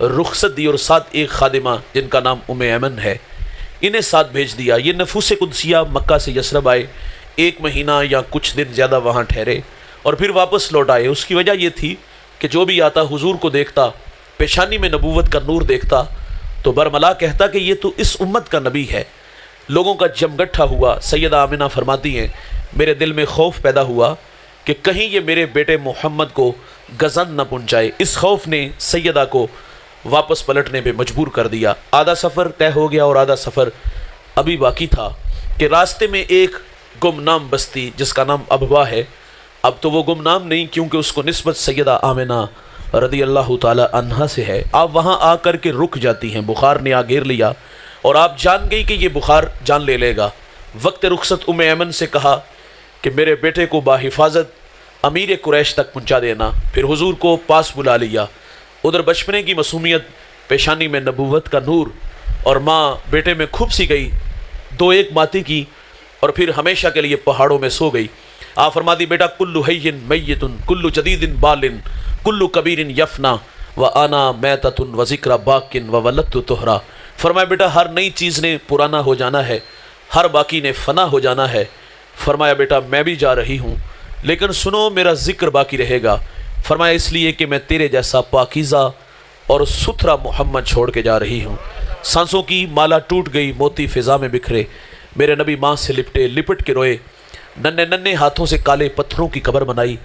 رخصت دی اور ساتھ ایک خادمہ جن کا نام ایمن ہے انہیں ساتھ بھیج دیا۔ یہ نفوس قدسیہ مکہ سے یثرب آئے، 1 مہینہ یا کچھ دن زیادہ وہاں ٹھہرے اور پھر واپس لوٹ آئے۔ اس کی وجہ یہ تھی کہ جو بھی آتا حضور کو دیکھتا، پیشانی میں نبوت کا نور دیکھتا تو برملا کہتا کہ یہ تو اس امت کا نبی ہے۔ لوگوں کا جمگٹھا ہوا۔ سیدہ آمنہ فرماتی ہیں میرے دل میں خوف پیدا ہوا کہ کہیں یہ میرے بیٹے محمد کو گزن نہ پہنچائے۔ اس خوف نے سیدہ کو واپس پلٹنے پہ مجبور کر دیا۔ آدھا سفر طے ہو گیا اور آدھا سفر ابھی باقی تھا کہ راستے میں ایک گمنام بستی جس کا نام ابوا ہے، اب تو وہ گمنام نہیں کیونکہ اس کو نسبت سیدہ آمنہ رضی اللہ تعالی عنہا سے ہے۔ آپ وہاں آ کر کے رک جاتی ہیں، بخار نے آ گھیر لیا اور آپ جان گئی کہ یہ بخار جان لے لے گا۔ وقت رخصت ایمن سے کہا کہ میرے بیٹے کو باحفاظت امیر قریش تک پہنچا دینا۔ پھر حضور کو پاس بلا لیا۔ ادھر بچپنے کی معصومیت، پیشانی میں نبوت کا نور اور ماں بیٹے میں کھپ سی گئی، 2-1 باتیں کی اور پھر ہمیشہ کے لیے پہاڑوں میں سو گئی۔ آپ فرما دی بیٹا کلو حین میتن کلو جدید بالن کلو کبیر یفنا و آنا میتتن و ذکر باکن و ولدت طہرا۔ فرمایا بیٹا ہر نئی چیز نے پرانا ہو جانا ہے، ہر باقی نے فنا ہو جانا ہے۔ فرمایا بیٹا میں بھی جا رہی ہوں لیکن سنو میرا ذکر باقی رہے گا۔ فرمایا اس لیے کہ میں تیرے جیسا پاکیزہ اور ستھرا محمد چھوڑ کے جا رہی ہوں۔ سانسوں کی مالا ٹوٹ گئی، موتی فضا میں بکھرے، میرے نبی ماں سے لپٹ کے روئے، ننھے ہاتھوں سے کالے پتھروں کی قبر بنائی،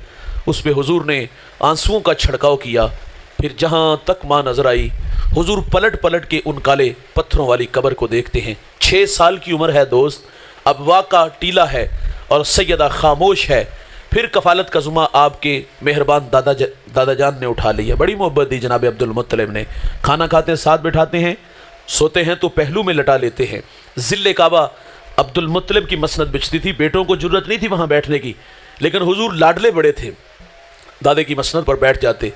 اس پہ حضور نے آنسوؤں کا چھڑکاؤ کیا۔ پھر جہاں تک ماں نظر آئی حضور پلٹ کے ان کالے پتھروں والی قبر کو دیکھتے ہیں۔ 6 سال کی عمر ہے دوست، ابوا کا ٹیلا ہے اور سیدہ خاموش ہے۔ پھر کفالت کا ذمہ آپ کے مہربان دادا جان نے اٹھا لیا۔ بڑی محبت دی جناب عبد المطلب نے۔ کھانا کھاتے ہیں ساتھ بٹھاتے ہیں، سوتے ہیں تو پہلو میں لٹا لیتے ہیں۔ ذل کعبہ عبد المطلب کی مسند بچتی تھی، بیٹوں کو ضرورت نہیں تھی وہاں بیٹھنے کی، لیکن حضور لاڈلے بڑے تھے، دادے کی مسند پر بیٹھ جاتے۔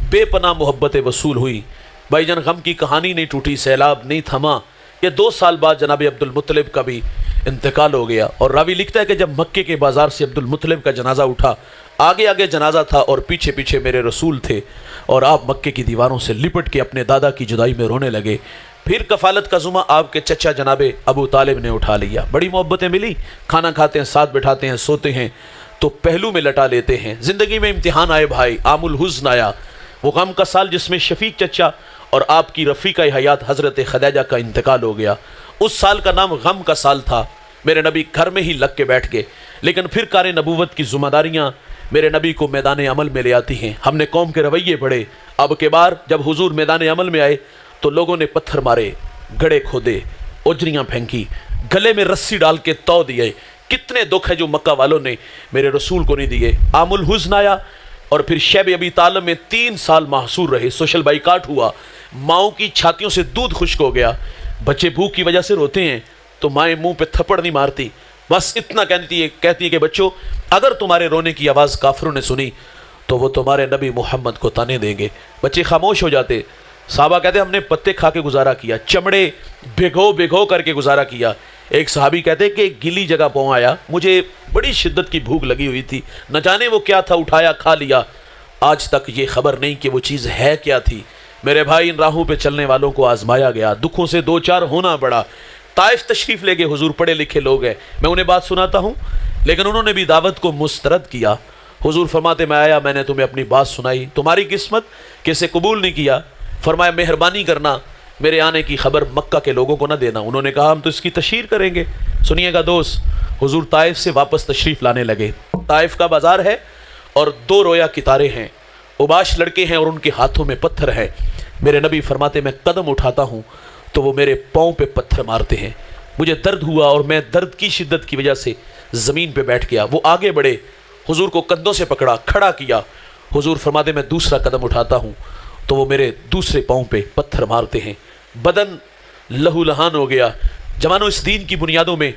بے پناہ محبت وصول ہوئی۔ بھائی جان غم کی کہانی نہیں ٹوٹی، سیلاب نہیں تھما۔ یہ 2 سال بعد جناب عبد المطلب کا بھی انتقال ہو گیا، اور راوی لکھتا ہے کہ جب مکے کے بازار سے عبد المطلب کا جنازہ اٹھا، آگے آگے جنازہ تھا اور پیچھے پیچھے میرے رسول تھے، اور آپ مکے کی دیواروں سے لپٹ کے اپنے دادا کی جدائی میں رونے لگے۔ پھر کفالت کا ذمہ آپ کے چچا جناب ابو طالب نے اٹھا لیا۔ بڑی محبتیں ملی، کھانا کھاتے ہیں ساتھ بٹھاتے ہیں، سوتے ہیں تو پہلو میں لٹا لیتے ہیں۔ زندگی میں امتحان آئے بھائی، عام الحزن آیا، وہ غم کا سال جس میں شفیق چچا اور آپ کی رفیقہ حیات حضرت خدیجہ کا انتقال ہو گیا۔ اس سال کا نام غم کا سال تھا۔ میرے نبی گھر میں ہی لگ کے بیٹھ گئے، لیکن پھر کار نبوت کی ذمہ داریاں میرے نبی کو میدان عمل میں لے آتی ہیں۔ ہم نے قوم کے رویے پڑھے۔ اب کے بار جب حضور میدان عمل میں آئے تو لوگوں نے پتھر مارے، گڑھے کھودے، اجریاں پھینکی، گلے میں رسی ڈال کے تو دیے۔ کتنے دکھ ہے جو مکہ والوں نے میرے رسول کو نہیں دیے۔ عام الحزن آیا، اور پھر شیب ابی طالب میں 3 سال محصور رہے۔ سوشل بائیکاٹ ہوا، ماؤں کی چھاتیوں سے دودھ خشک ہو گیا۔ بچے بھوک کی وجہ سے روتے ہیں تو مائیں منہ پہ تھپڑ نہیں مارتی، بس اتنا کہتی ہے کہ بچوں اگر تمہارے رونے کی آواز کافروں نے سنی تو وہ تمہارے نبی محمد کو تانے دیں گے۔ بچے خاموش ہو جاتے۔ صحابہ کہتے ہم نے پتے کھا کے گزارا کیا، چمڑے بھگو کر کے گزارا کیا۔ ایک صحابی کہتے کہ گلی جگہ پہنچ آیا، مجھے بڑی شدت کی بھوک لگی ہوئی تھی، نہ جانے وہ کیا تھا، اٹھایا کھا لیا، آج تک یہ خبر نہیں کہ وہ چیز ہے کیا تھی۔ میرے بھائی ان راہوں پہ چلنے والوں کو آزمایا گیا، دکھوں سے 2-4 ہونا پڑا۔ طائف تشریف لے گئے حضور، پڑھے لکھے لوگ ہیں، میں انہیں بات سناتا ہوں، لیکن انہوں نے بھی دعوت کو مسترد کیا۔ حضور فرماتے میں آیا، میں نے تمہیں اپنی بات سنائی، تمہاری قسمت کہ اسے قبول نہیں کیا۔ فرمایا مہربانی کرنا میرے آنے کی خبر مکہ کے لوگوں کو نہ دینا۔ انہوں نے کہا ہم تو اس کی تشہیر کریں گے۔ سنیے گا دوست، حضور طائف سے واپس تشریف لانے لگے۔ طائف کا بازار ہے اور 2 رویا کتارے ہیں، اوباش لڑکے ہیں اور ان کے ہاتھوں میں پتھر ہیں۔ میرے نبی فرماتے میں قدم اٹھاتا ہوں تو وہ میرے پاؤں پہ پتھر مارتے ہیں۔ مجھے درد ہوا اور میں درد کی شدت کی وجہ سے زمین پہ بیٹھ گیا۔ وہ آگے بڑھے، حضور کو کندھوں سے پکڑا، کھڑا کیا۔ حضور فرماتے میں دوسرا قدم اٹھاتا ہوں تو وہ میرے دوسرے پاؤں پہ پتھر مارتے ہیں۔ بدن لہو لہان ہو گیا۔ جوانو، اس دین کی بنیادوں میں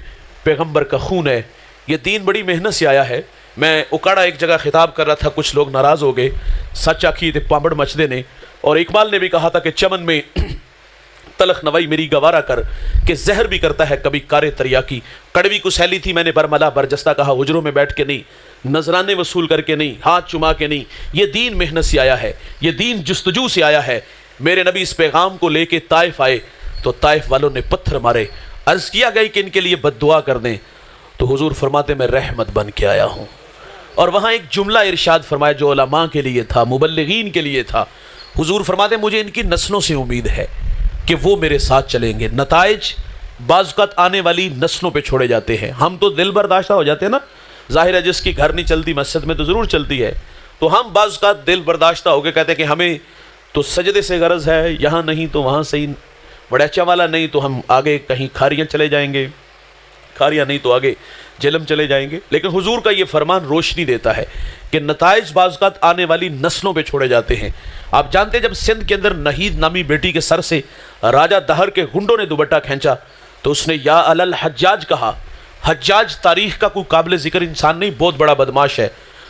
پیغمبر کا خون ہے۔ یہ دین بڑی محنت سے آیا ہے۔ میں اکاڑا ایک جگہ خطاب کر رہا تھا، کچھ لوگ ناراض ہو گئے، سچ آکھی تے پامڑ مچدے نے، اور اقبال نے بھی کہا تھا کہ چمن میں تلخ نوائی میری گوارا کر، کہ زہر بھی کرتا ہے کبھی کارے تریاکی۔ کڑوی کو سہیلی تھی میں نے برملا برجستہ کہا، حجروں میں بیٹھ کے نہیں، نذرانے وصول کر کے نہیں، ہاتھ چما کے نہیں۔ یہ دین محنت سے آیا ہے، یہ دین جستجو سے آیا ہے، میرے نبی اس پیغام کو لے کے طائف آئے تو طائف والوں نے پتھر مارے، عرض کیا گئی کہ ان کے لیے بد دعا کر دیں، تو حضور فرماتے میں رحمت بن کے آیا ہوں۔ اور وہاں ایک جملہ ارشاد فرمایا جو علماء کے لیے تھا، مبلغین کے لیے تھا۔ حضور فرماتے مجھے ان کی نسلوں سے امید ہے کہ وہ میرے ساتھ چلیں گے۔ نتائج بعض اوقات آنے والی نسلوں پہ چھوڑے جاتے ہیں، ہم تو دل برداشتہ ہو جاتے ہیں نا، ظاہر ہے جس کی گھر نہیں چلتی مسجد میں تو ضرور چلتی ہے، تو ہم بعض اوقات دل برداشتہ ہو کے کہتے ہیں کہ ہمیں تو سجدے سے غرض ہے، یہاں نہیں تو وہاں صحیح، بڑیچہ والا نہیں تو ہم آگے کہیں کھاریاں چلے جائیں گے، کھاریاں نہیں تو آگے جہلم چلے جائیں گے۔ لیکن حضور کا یہ فرمان روشنی دیتا ہے کہ نتائج بعض اوقات آنے والی نسلوں پہ چھوڑے جاتے ہیں۔ آپ جانتے ہیں جب سندھ کے اندر نہید نامی بیٹی کے سر سے راجہ دہر کے گنڈوں نے دوپٹہ کھینچا تو اس نے یا علل حجاج کہا۔ حجاج تاریخ کا کوئی قابل ذکر انسان نہیں، بہت بڑا بدماش ہے،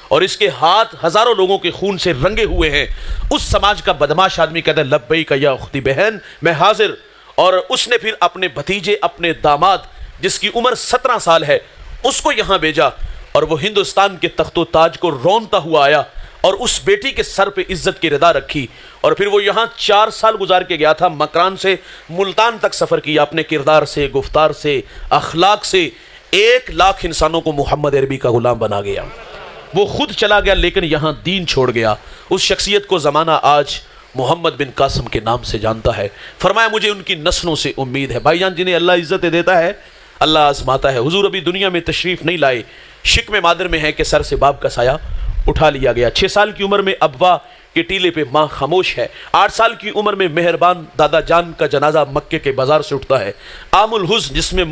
اور اس کے ہاتھ ہزاروں لوگوں کے خون سے رنگے ہوئے ہیں۔ اس سماج کا بدماش آدمی کہتا ہے لبیک یا اختی بہن، میں حاضر۔ اور اس نے پھر اپنے بھتیجے، اپنے داماد جس کی عمر 17 سال ہے، اس کو یہاں بھیجا، اور وہ ہندوستان کے تخت و تاج کو رونتا ہوا آیا اور اس بیٹی کے سر پہ عزت کی ردا رکھی، اور پھر وہ یہاں 4 سال گزار کے گیا تھا۔ مکران سے ملتان تک سفر کیا، اپنے کردار سے، گفتار سے، اخلاق سے 1 لاکھ انسانوں کو محمد عربی کا غلام بنا گیا۔ وہ خود چلا گیا لیکن یہاں دین چھوڑ گیا۔ اس شخصیت کو زمانہ آج محمد بن قاسم کے نام سے جانتا ہے۔ فرمایا مجھے ان کی نسلوں سے امید ہے۔ بھائی جان، جنہیں اللہ عزت دیتا ہے اللہ آزماتا ہے۔ حضور ابھی دنیا میں تشریف نہیں لائے، شکم مادر میں ہے کہ سر سے باپ کا سایہ اٹھا لیا گیا۔ 6 سال کی عمر میں ابوا کے ٹیلے پہ ماں خاموش ہے۔ 8 سال کی عمر میں مہربان دادا جان کا جنازہ مکے کے بازار سے اٹھتا ہے۔ عام الحزن جس میں